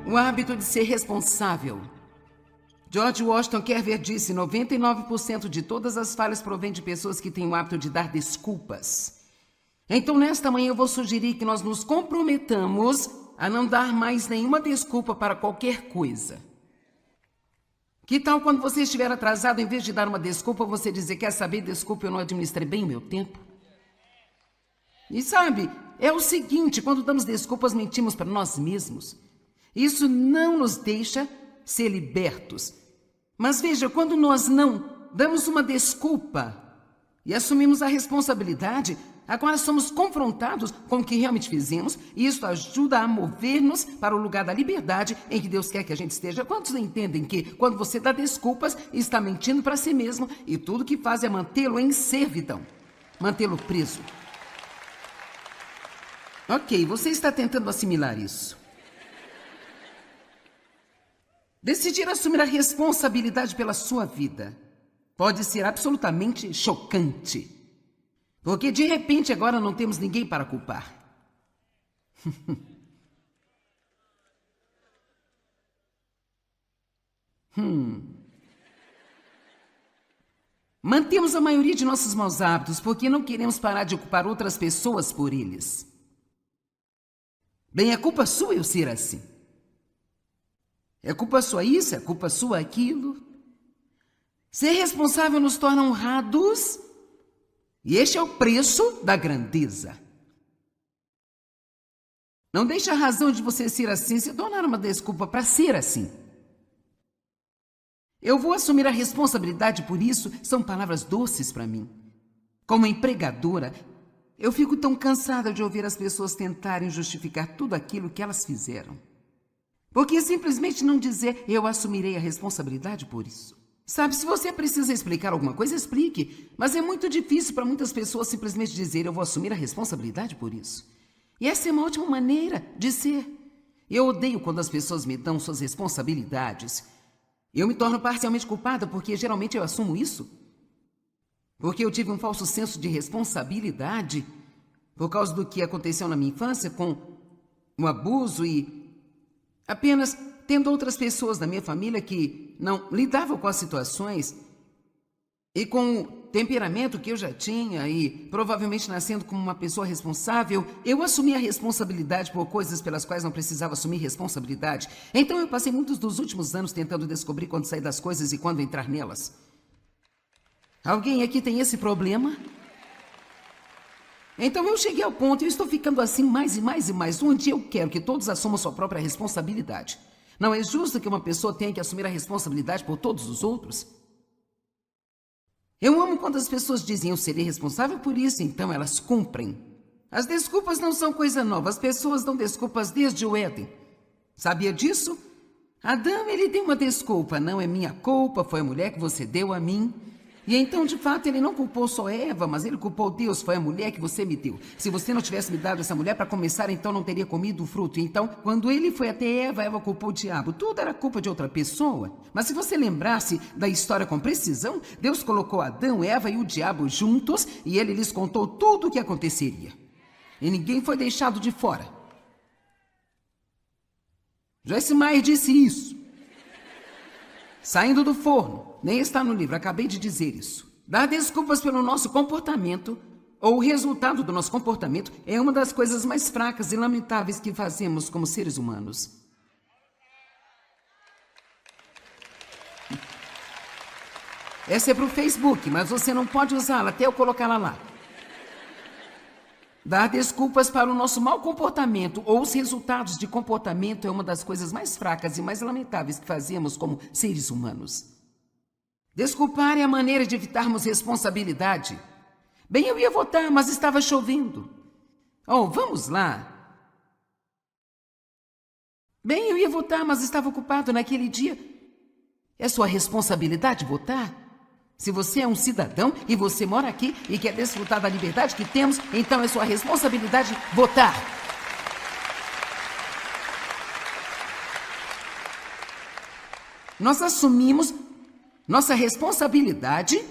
O hábito de ser responsável. George Washington Carver disse: 99% de todas as falhas provém de pessoas que têm o hábito de dar desculpas. Então, nesta manhã, eu vou sugerir que nós nos comprometamos a não dar mais nenhuma desculpa para qualquer coisa. Que tal quando você estiver atrasado, em vez de dar uma desculpa, você dizer: quer saber, desculpa, eu não administrei bem o meu tempo? E sabe, é o seguinte, quando damos desculpas, mentimos para nós mesmos. Isso não nos deixa ser libertos. Mas veja, quando nós não damos uma desculpa e assumimos a responsabilidade, agora somos confrontados com o que realmente fizemos, e isso ajuda a mover-nos para o lugar da liberdade em que Deus quer que a gente esteja. Quantos entendem que quando você dá desculpas, está mentindo para si mesmo, e tudo que faz é mantê-lo em servidão, mantê-lo preso? Ok, você está tentando assimilar isso. Decidir assumir a responsabilidade pela sua vida pode ser absolutamente chocante. Porque de repente agora não temos ninguém para culpar. Mantemos a maioria de nossos maus hábitos porque não queremos parar de culpar outras pessoas por eles. Bem, é culpa sua eu ser assim. É culpa sua isso, é culpa sua aquilo. Ser responsável nos torna honrados. E este é o preço da grandeza. Não deixe a razão de você ser assim se tornar uma desculpa para ser assim. Eu vou assumir a responsabilidade por isso, são palavras doces para mim. Como empregadora, eu fico tão cansada de ouvir as pessoas tentarem justificar tudo aquilo que elas fizeram. Porque simplesmente não dizer: eu assumirei a responsabilidade por isso. Sabe, se você precisa explicar alguma coisa, explique. Mas é muito difícil para muitas pessoas simplesmente dizer: eu vou assumir a responsabilidade por isso. E essa é uma ótima maneira de ser. Eu odeio quando as pessoas me dão suas responsabilidades. Eu me torno parcialmente culpada porque geralmente eu assumo isso. Porque eu tive um falso senso de responsabilidade por causa do que aconteceu na minha infância com o abuso e apenas tendo outras pessoas da minha família que não lidavam com as situações e com o temperamento que eu já tinha e provavelmente nascendo como uma pessoa responsável, eu assumi a responsabilidade por coisas pelas quais não precisava assumir responsabilidade. Então eu passei muitos dos últimos anos tentando descobrir quando sair das coisas e quando entrar nelas. Alguém aqui tem esse problema? Então eu cheguei ao ponto e eu estou ficando assim mais e mais e mais. Um dia eu quero que todos assumam sua própria responsabilidade. Não é justo que uma pessoa tenha que assumir a responsabilidade por todos os outros. Eu amo quando as pessoas dizem: eu serei responsável por isso, então elas cumprem. As desculpas não são coisa nova, as pessoas dão desculpas desde o Éden. Sabia disso? Adão, ele deu uma desculpa: não é minha culpa, foi a mulher que você deu a mim. E então, de fato, ele não culpou só Eva, mas ele culpou Deus, foi a mulher que você me deu. Se você não tivesse me dado essa mulher para começar, então não teria comido o fruto. Então, quando ele foi até Eva, Eva culpou o diabo. Tudo era culpa de outra pessoa. Mas se você lembrasse da história com precisão, Deus colocou Adão, Eva e o diabo juntos e ele lhes contou tudo o que aconteceria. E ninguém foi deixado de fora. Joyce Meyer disse isso. Saindo do forno, nem está no livro, acabei de dizer isso. Dar desculpas pelo nosso comportamento, ou o resultado do nosso comportamento, é uma das coisas mais fracas e lamentáveis que fazemos como seres humanos. Essa é para o Facebook, mas você não pode usá-la até eu colocá-la lá. Dar desculpas para o nosso mau comportamento ou os resultados de comportamento é uma das coisas mais fracas e mais lamentáveis que fazemos como seres humanos. Desculpar é a maneira de evitarmos responsabilidade. Bem, eu ia votar, mas estava chovendo. Oh, vamos lá. Bem, eu ia votar, mas estava ocupado naquele dia. É sua responsabilidade votar? Se você é um cidadão e você mora aqui e quer desfrutar da liberdade que temos, então é sua responsabilidade votar. Nós assumimos nossa responsabilidade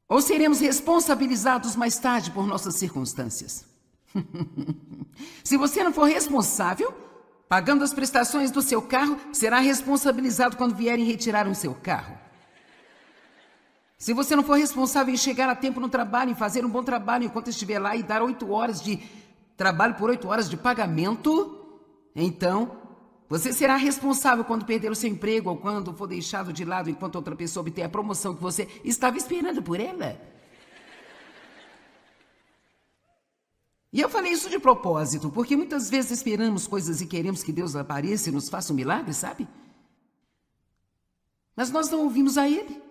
ou seremos responsabilizados mais tarde por nossas circunstâncias? Se você não for responsável, pagando as prestações do seu carro, será responsabilizado quando vierem retirar o seu carro. Se você não for responsável em chegar a tempo no trabalho, em fazer um bom trabalho enquanto estiver lá e dar 8 horas de trabalho por 8 horas de pagamento, então você será responsável quando perder o seu emprego ou quando for deixado de lado enquanto outra pessoa obter a promoção que você estava esperando por ela. E eu falei isso de propósito, porque muitas vezes esperamos coisas e queremos que Deus apareça e nos faça um milagre, sabe? Mas nós não ouvimos a Ele.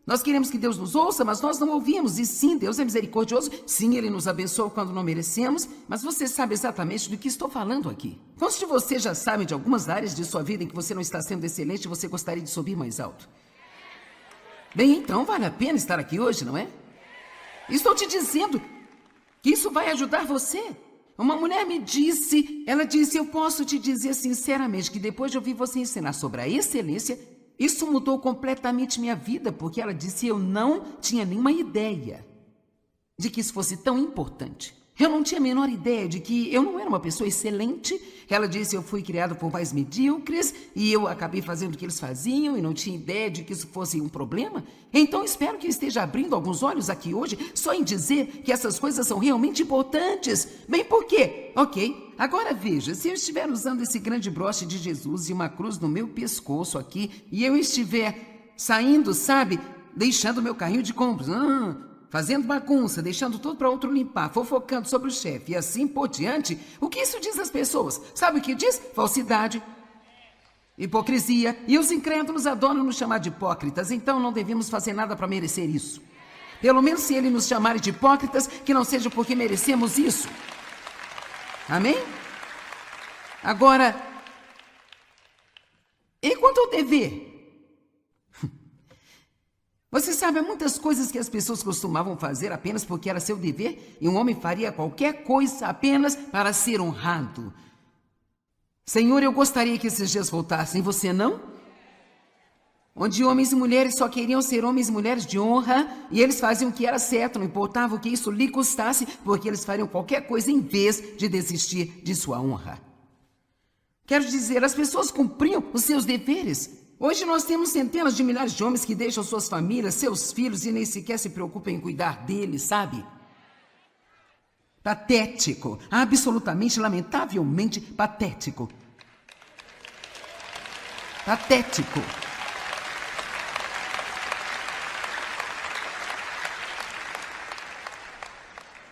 Nós queremos que Deus nos ouça, mas nós não ouvimos. E sim, Deus é misericordioso. Sim, Ele nos abençoa quando não merecemos. Mas você sabe exatamente do que estou falando aqui. Quantos de vocês já sabem de algumas áreas de sua vida em que você não está sendo excelente e você gostaria de subir mais alto? Bem, então vale a pena estar aqui hoje, não é? Estou te dizendo que isso vai ajudar você. Uma mulher me disse, ela disse, eu posso te dizer sinceramente que depois de ouvir você ensinar sobre a excelência, isso mudou completamente minha vida, porque ela disse, eu não tinha nenhuma ideia de que isso fosse tão importante. Eu não tinha a menor ideia de que eu não era uma pessoa excelente. Ela disse, eu fui criado por pais medíocres e eu acabei fazendo o que eles faziam e não tinha ideia de que isso fosse um problema. Então espero que eu esteja abrindo alguns olhos aqui hoje só em dizer que essas coisas são realmente importantes. Bem, por quê? Ok, agora veja, se eu estiver usando esse grande broche de Jesus e uma cruz no meu pescoço aqui e eu estiver saindo, sabe, deixando meu carrinho de compras, fazendo bagunça, deixando tudo para outro limpar, fofocando sobre o chefe e assim por diante, o que isso diz às pessoas? Sabe o que diz? Falsidade, hipocrisia, e os incrédulos adoram nos chamar de hipócritas, então não devemos fazer nada para merecer isso. Pelo menos se ele nos chamarem de hipócritas, que não seja porque merecemos isso. Amém? Agora, e quanto ao dever? Você sabe, há muitas coisas que as pessoas costumavam fazer apenas porque era seu dever, e um homem faria qualquer coisa apenas para ser honrado. Senhor, eu gostaria que esses dias voltassem, você não? Onde homens e mulheres só queriam ser homens e mulheres de honra, e eles faziam o que era certo, não importava o que isso lhe custasse, porque eles fariam qualquer coisa em vez de desistir de sua honra. Quero dizer, as pessoas cumpriam os seus deveres. Hoje nós temos centenas de milhares de homens que deixam suas famílias, seus filhos e nem sequer se preocupam em cuidar deles, sabe? Patético, absolutamente, lamentavelmente patético. Patético.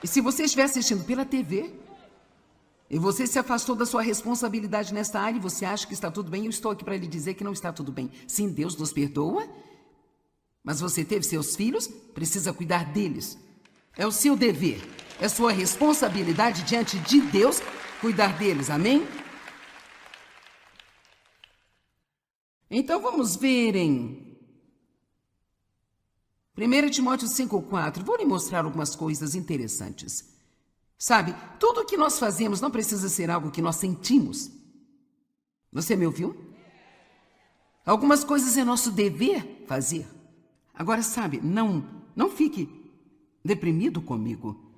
E se você estiver assistindo pela TV e você se afastou da sua responsabilidade nesta área e você acha que está tudo bem, eu estou aqui para lhe dizer que não está tudo bem. Sim, Deus nos perdoa, mas você teve seus filhos, precisa cuidar deles. É o seu dever, é sua responsabilidade diante de Deus cuidar deles, amém? Então vamos ver em 1 Timóteo 5,4. Vou lhe mostrar algumas coisas interessantes. Sabe, tudo o que nós fazemos não precisa ser algo que nós sentimos. Você me ouviu? Algumas coisas é nosso dever fazer. Agora, sabe, não fique deprimido comigo.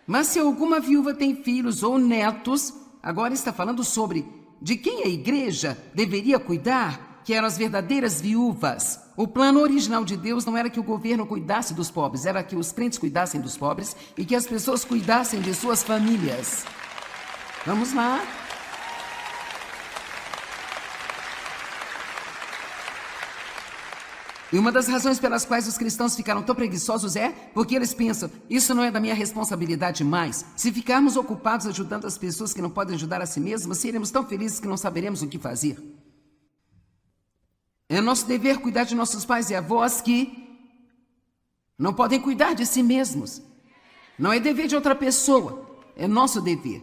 Mas se alguma viúva tem filhos ou netos, agora está falando sobre de quem a igreja deveria cuidar, que eram as verdadeiras viúvas. O plano original de Deus não era que o governo cuidasse dos pobres, era que os crentes cuidassem dos pobres e que as pessoas cuidassem de suas famílias. Vamos lá. E uma das razões pelas quais os cristãos ficaram tão preguiçosos é porque eles pensam, isso não é da minha responsabilidade mais. Se ficarmos ocupados ajudando as pessoas que não podem ajudar a si mesmas, seremos tão felizes que não saberemos o que fazer. É nosso dever cuidar de nossos pais e avós que não podem cuidar de si mesmos. Não é dever de outra pessoa, é nosso dever.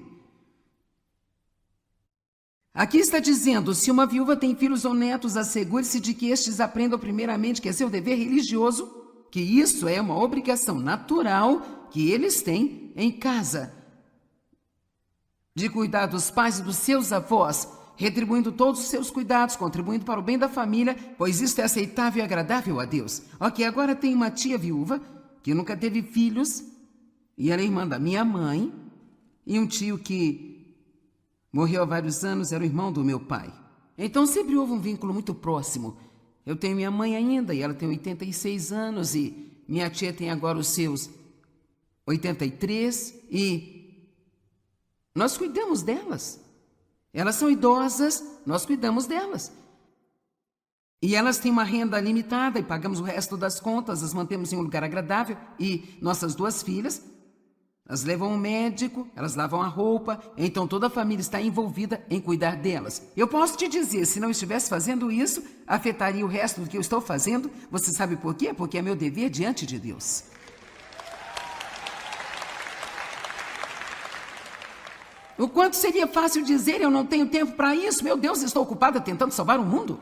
Aqui está dizendo, se uma viúva tem filhos ou netos, assegure-se de que estes aprendam primeiramente que é seu dever religioso, que isso é uma obrigação natural que eles têm em casa, de cuidar dos pais e dos seus avós, retribuindo todos os seus cuidados, contribuindo para o bem da família, pois isto é aceitável e agradável a Deus. Ok, agora tem uma tia viúva que nunca teve filhos, e ela é irmã da minha mãe, e um tio que Morreu há vários anos, era o irmão do meu pai. Então sempre houve um vínculo muito próximo. Eu tenho minha mãe ainda e ela tem 86 anos e minha tia tem agora os seus 83 e nós cuidamos delas. Elas são idosas, nós cuidamos delas. E elas têm uma renda limitada e pagamos o resto das contas, as mantemos em um lugar agradável. E nossas 2 filhas, elas levam ao médico, elas lavam a roupa, então toda a família está envolvida em cuidar delas. Eu posso te dizer, se não estivesse fazendo isso, afetaria o resto do que eu estou fazendo. Você sabe por quê? Porque é meu dever diante de Deus. O quanto seria fácil dizer, eu não tenho tempo para isso, meu Deus, estou ocupada tentando salvar o mundo.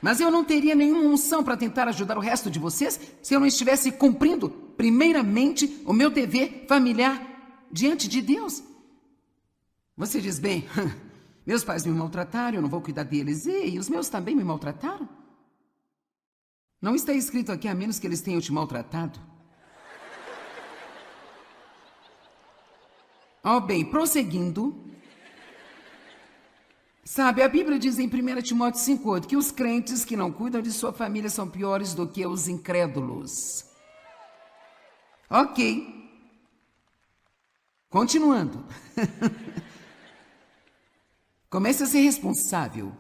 Mas eu não teria nenhuma unção para tentar ajudar o resto de vocês se eu não estivesse cumprindo, primeiramente, o meu dever familiar diante de Deus. Você diz, bem, meus pais me maltrataram, eu não vou cuidar deles, e os meus também me maltrataram. Não está escrito aqui a menos que eles tenham te maltratado. Bem, prosseguindo, sabe, a Bíblia diz em 1 Timóteo 5,8 que os crentes que não cuidam de sua família são piores do que os incrédulos. Ok. Continuando. Comece a ser responsável.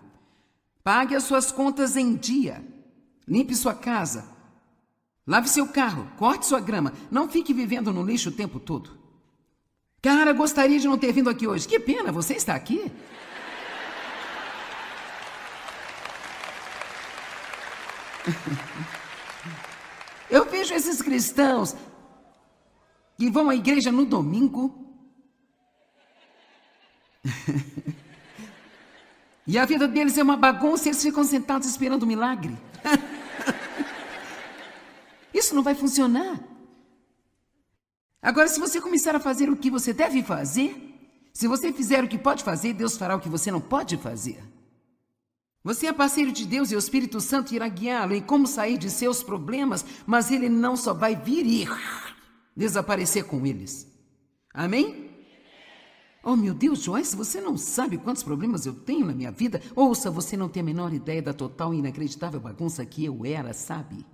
Pague as suas contas em dia. Limpe sua casa. Lave seu carro. Corte sua grama. Não fique vivendo no lixo o tempo todo. Cara, gostaria de não ter vindo aqui hoje. Que pena, você está aqui? Eu vejo esses cristãos que vão à igreja no domingo e a vida deles é uma bagunça e eles ficam sentados esperando um milagre. Isso não vai funcionar. Agora, se você começar a fazer o que você deve fazer, se você fizer o que pode fazer, Deus fará o que você não pode fazer. Você é parceiro de Deus e o Espírito Santo irá guiá-lo em como sair de seus problemas, mas ele não só vai vir e desaparecer com eles. Amém? Oh, meu Deus, Joyce, você não sabe quantos problemas eu tenho na minha vida? Ouça, você não tem a menor ideia da total e inacreditável bagunça que eu era, sabe?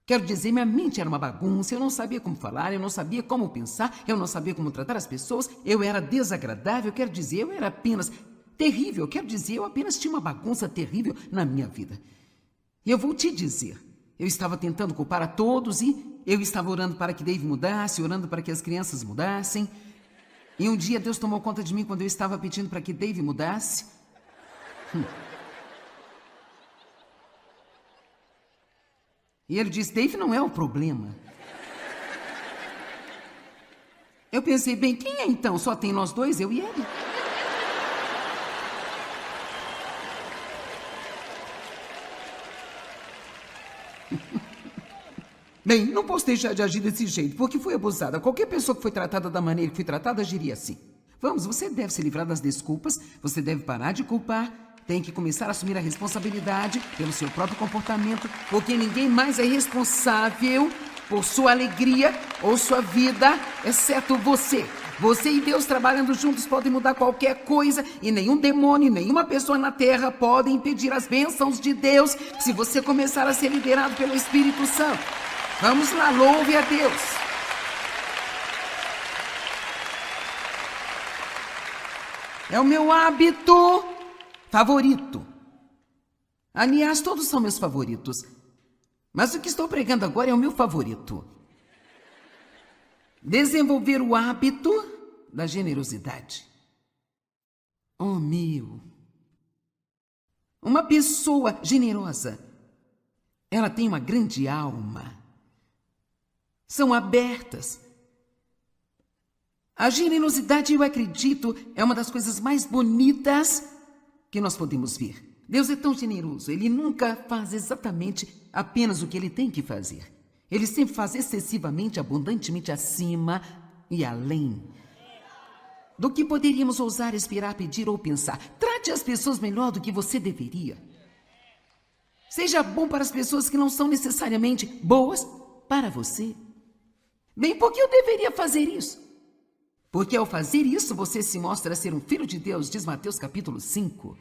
Quero dizer, minha mente era uma bagunça, eu não sabia como falar, eu não sabia como pensar, eu não sabia como tratar as pessoas, eu era desagradável, quero dizer, eu era apenas terrível, quero dizer, eu apenas tinha uma bagunça terrível na minha vida. E eu vou te dizer, eu estava tentando culpar a todos e eu estava orando para que Dave mudasse, orando para que as crianças mudassem. E um dia Deus tomou conta de mim quando eu estava pedindo para que Dave mudasse. E ele disse, Dave não é o problema. Eu pensei, bem, quem é então? Só tem nós dois, eu e ele. Bem, não posso deixar de agir desse jeito, porque fui abusada. Qualquer pessoa que foi tratada da maneira que fui tratada, agiria assim. Vamos, você deve se livrar das desculpas, você deve parar de culpar, tem que começar a assumir a responsabilidade pelo seu próprio comportamento, porque ninguém mais é responsável por sua alegria ou sua vida, exceto você. Você e Deus trabalhando juntos podem mudar qualquer coisa e nenhum demônio, nenhuma pessoa na terra pode impedir as bênçãos de Deus se você começar a ser liderado pelo Espírito Santo. Vamos lá, louve a Deus. É o meu hábito favorito. Aliás, todos são meus favoritos. Mas o que estou pregando agora é o meu favorito. Desenvolver o hábito da generosidade. Oh, meu. Uma pessoa generosa, ela tem uma grande alma. São abertas. A generosidade, eu acredito, é uma das coisas mais bonitas que nós podemos ver. Deus é tão generoso, Ele nunca faz exatamente apenas o que Ele tem que fazer. Ele sempre faz excessivamente, abundantemente acima e além do que poderíamos ousar, esperar, pedir ou pensar. Trate as pessoas melhor do que você deveria. Seja bom para as pessoas que não são necessariamente boas para você. Bem, por que eu deveria fazer isso? Porque ao fazer isso, você se mostra ser um filho de Deus, diz Mateus capítulo 5.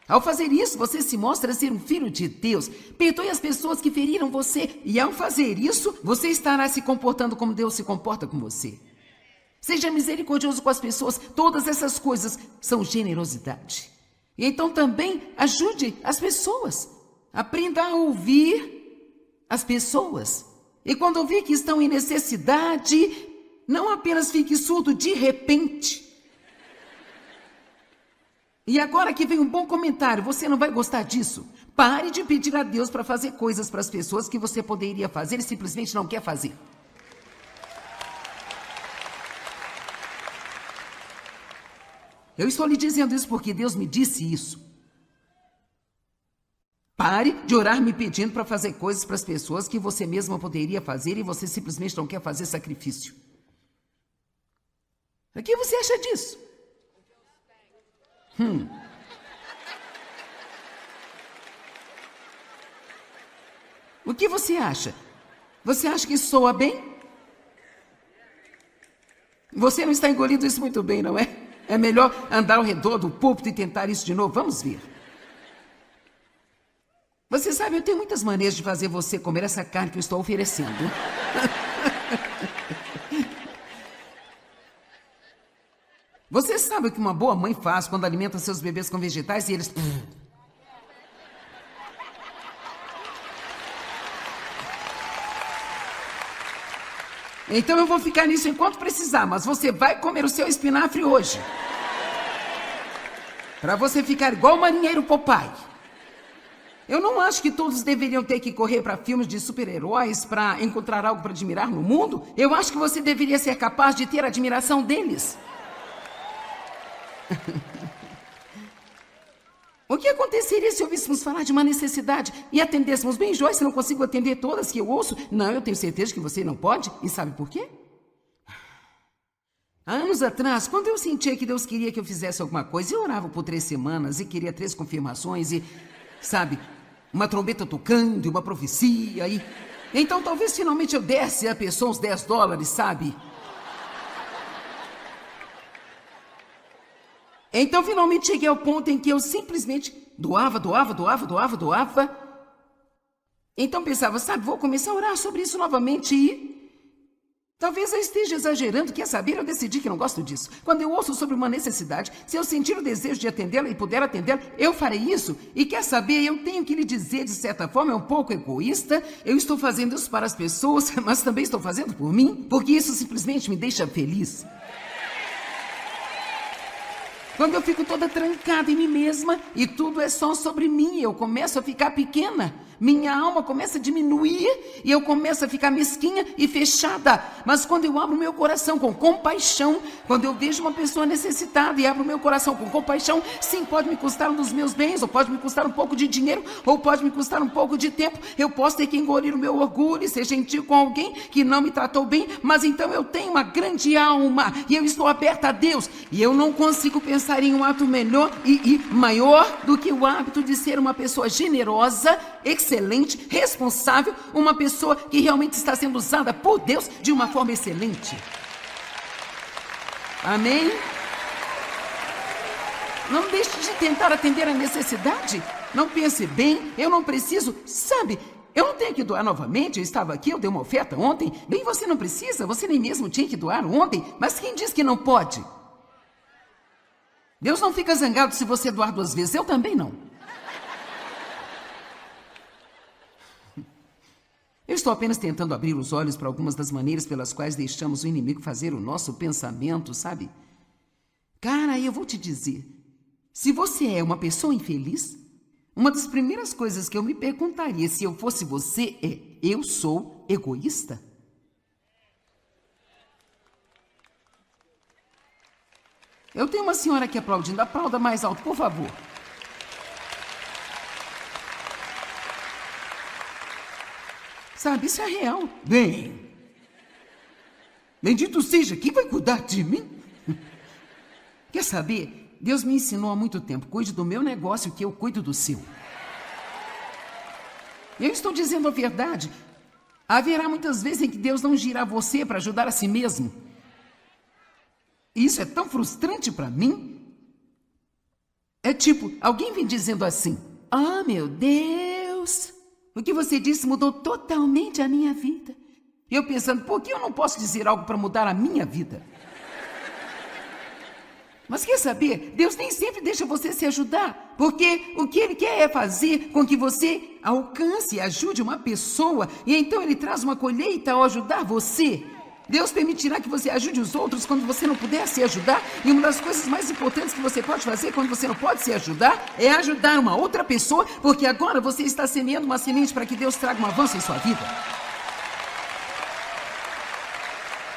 Ao fazer isso, você se mostra ser um filho de Deus. Perdoe as pessoas que feriram você. E ao fazer isso, você estará se comportando como Deus se comporta com você. Seja misericordioso com as pessoas. Todas essas coisas são generosidade. E então também ajude as pessoas. Aprenda a ouvir as pessoas. E quando ouvir que estão em necessidade, não apenas fique surdo de repente. E agora que vem um bom comentário, você não vai gostar disso. Pare de pedir a Deus para fazer coisas para as pessoas que você poderia fazer e simplesmente não quer fazer. Eu estou lhe dizendo isso porque Deus me disse isso. Pare de orar me pedindo para fazer coisas para as pessoas que você mesma poderia fazer e você simplesmente não quer fazer sacrifício. O que você acha disso? O que você acha? Você acha que soa bem? Você não está engolindo isso muito bem, não é? É melhor andar ao redor do púlpito e tentar isso de novo. Vamos ver. Você sabe, eu tenho muitas maneiras de fazer você comer essa carne que eu estou oferecendo. Você sabe o que uma boa mãe faz quando alimenta seus bebês com vegetais e eles... Então eu vou ficar nisso enquanto precisar, mas você vai comer o seu espinafre hoje. Para você ficar igual o marinheiro Popeye. Eu não acho que todos deveriam ter que correr para filmes de super-heróis para encontrar algo para admirar no mundo. Eu acho que você deveria ser capaz de ter admiração deles. O que aconteceria se ouvíssemos falar de uma necessidade e atendêssemos bem? Joyce, não consigo atender todas que eu ouço. Não, eu tenho certeza que você não pode. E sabe por quê? Há anos atrás, quando eu sentia que Deus queria que eu fizesse alguma coisa, eu orava por 3 semanas e queria 3 confirmações e, sabe, uma trombeta tocando e uma profecia e... Então talvez finalmente eu desse a pessoa uns $10, sabe? Então, finalmente, cheguei ao ponto em que eu simplesmente doava. Então, pensava, sabe, vou começar a orar sobre isso novamente e... Talvez eu esteja exagerando, quer saber? Eu decidi que não gosto disso. Quando eu ouço sobre uma necessidade, se eu sentir o desejo de atendê-la e puder atendê-la, eu farei isso. E quer saber, eu tenho que lhe dizer, de certa forma, é um pouco egoísta. Eu estou fazendo isso para as pessoas, mas também estou fazendo por mim, porque isso simplesmente me deixa feliz. Quando eu fico toda trancada em mim mesma e tudo é só sobre mim, eu começo a ficar pequena. Minha alma começa a diminuir e eu começo a ficar mesquinha e fechada. Mas quando eu abro meu coração com compaixão, quando eu vejo uma pessoa necessitada e abro meu coração com compaixão, sim, pode me custar um dos meus bens, ou pode me custar um pouco de dinheiro, ou pode me custar um pouco de tempo. Eu posso ter que engolir o meu orgulho e ser gentil com alguém que não me tratou bem, mas então eu tenho uma grande alma e eu estou aberta a Deus. E eu não consigo pensar em um ato melhor e maior do que o hábito de ser uma pessoa generosa, excelente, responsável, uma pessoa que realmente está sendo usada por Deus de uma forma excelente. Amém? Não deixe de tentar atender a necessidade. Não pense bem, eu não preciso, sabe, eu não tenho que doar novamente, eu estava aqui, eu dei uma oferta ontem. Bem, você não precisa, você nem mesmo tinha que doar ontem, mas quem diz que não pode? Deus não fica zangado se você doar 2 vezes, eu também não. Eu estou apenas tentando abrir os olhos para algumas das maneiras pelas quais deixamos o inimigo fazer o nosso pensamento, sabe? Cara, eu vou te dizer, se você é uma pessoa infeliz, uma das primeiras coisas que eu me perguntaria se eu fosse você é, eu sou egoísta? Eu tenho uma senhora aqui aplaudindo, aplauda mais alto, por favor. Sabe, isso é real. Bem, bendito seja, quem vai cuidar de mim? Quer saber? Deus me ensinou há muito tempo, cuide do meu negócio que eu cuido do seu. Eu estou dizendo a verdade. Haverá muitas vezes em que Deus não girá você para ajudar a si mesmo. Isso é tão frustrante para mim. É tipo, alguém vem dizendo assim: "Ah, meu Deus, o que você disse mudou totalmente a minha vida." E eu pensando, por que eu não posso dizer algo para mudar a minha vida? Mas quer saber? Deus nem sempre deixa você se ajudar, porque o que Ele quer é fazer com que você alcance e ajude uma pessoa, e então Ele traz uma colheita ao ajudar você. Deus permitirá que você ajude os outros quando você não puder se ajudar, e uma das coisas mais importantes que você pode fazer quando você não pode se ajudar é ajudar uma outra pessoa, porque agora você está semeando uma semente para que Deus traga um avanço em sua vida.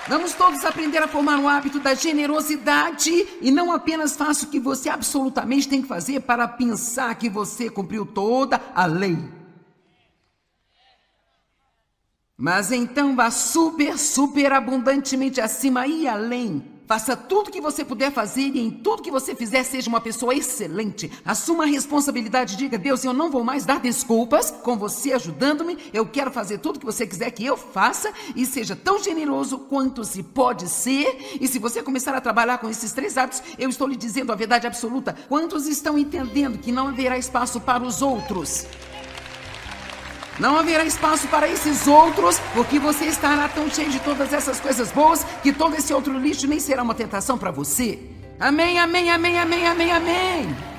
Vamos todos aprender a formar o hábito da generosidade e não apenas faça o que você absolutamente tem que fazer para pensar que você cumpriu toda a lei. Mas então vá super abundantemente acima e além. Faça tudo que você puder fazer e em tudo que você fizer seja uma pessoa excelente. Assuma a responsabilidade, diga: Deus, eu não vou mais dar desculpas com você ajudando-me. Eu quero fazer tudo que você quiser que eu faça e seja tão generoso quanto se pode ser. E se você começar a trabalhar com esses 3 hábitos, eu estou lhe dizendo a verdade absoluta. Quantos estão entendendo que não haverá espaço para os outros? Não haverá espaço para esses outros, porque você estará tão cheio de todas essas coisas boas que todo esse outro lixo nem será uma tentação para você. Amém, amém, amém, amém, amém, amém.